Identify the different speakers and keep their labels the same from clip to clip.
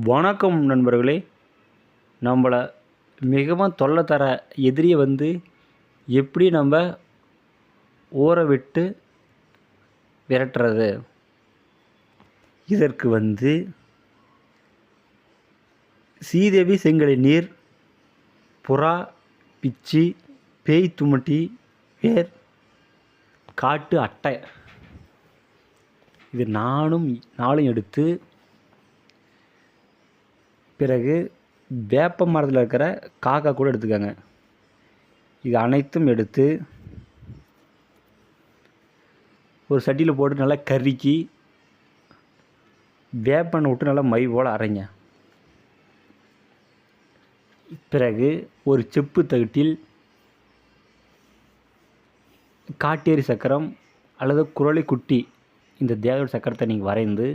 Speaker 1: வணக்கம் நண்பர்களே. நம்மளை மிகவும் தொல்லை தர எதிரியை எப்படி நம்ம ஊற விட்டு விரட்டுறது? இதற்கு சீதேவி செங்கலை நீர், புறா பிச்சி, பேய் துமட்டி வேர், காட்டு அட்டை, இது நாலும் எடுத்து, பிறகு வேப்ப மரத்தில் இருக்கிற காக்கா கூட எடுத்துக்கோங்க. இது அனைத்தும் எடுத்து ஒரு சட்டியில் போட்டு நல்லா கருக்கி வேப்பெண்ணெய் விட்டு நல்லா மை போல் அரைங்க. பிறகு ஒரு செப்பு தகட்டில் காட்டேரி சக்கரம் அல்லது குரளை குட்டி இந்த தேவ சக்கரத்தை நீங்கள் வரைந்து,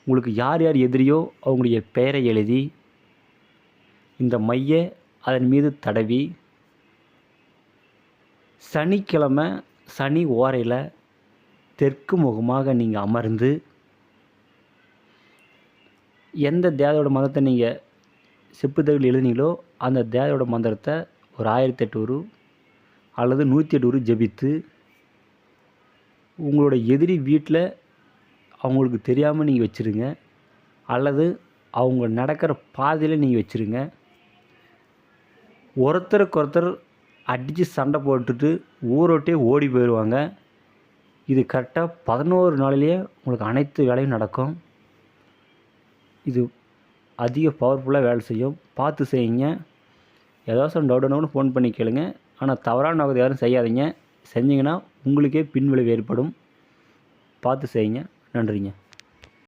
Speaker 1: உங்களுக்கு யார் யார் எதிரியோ அவங்களுடைய பெயரை எழுதி இந்த மையை அதன் மீது தடவி, சனிக்கிழமை சனி ஓரையில் தெற்கு முகமாக நீங்கள் அமர்ந்து, எந்த தேவதோட மந்திரத்தை நீங்கள் செப்புதகில் எழுதினீங்களோ அந்த தேவதோட மந்திரத்தை ஒரு 1008 உரு அல்லது 108 உரு ஜபித்து, உங்களோட எதிரி வீட்டில் அவங்களுக்கு தெரியாமல் நீங்கள் வச்சுருங்க, அல்லது அவங்க நடக்கிற பாதையில் நீங்கள் வச்சுருங்க. ஒருத்தருக்கு அடித்து சண்டை போட்டுட்டு ஊரோட்டே ஓடி போயிடுவாங்க. இது கரெக்டாக 11 நாளிலேயே உங்களுக்கு அனைத்து வேலையும் நடக்கும். இது அதிக பவர்ஃபுல்லாக வேலை செய்யும். பார்த்து செய்யுங்க. ஏதாச்சும் டவுட்னாலும் ஃபோன் பண்ணி கேளுங்க. ஆனால் தவறான நோக்கத்தை யாரும் செய்யாதீங்க. செஞ்சிங்கன்னா உங்களுக்கே பின்விளைவு ஏற்படும். பார்த்து செய்யுங்க. நன்றிங்க.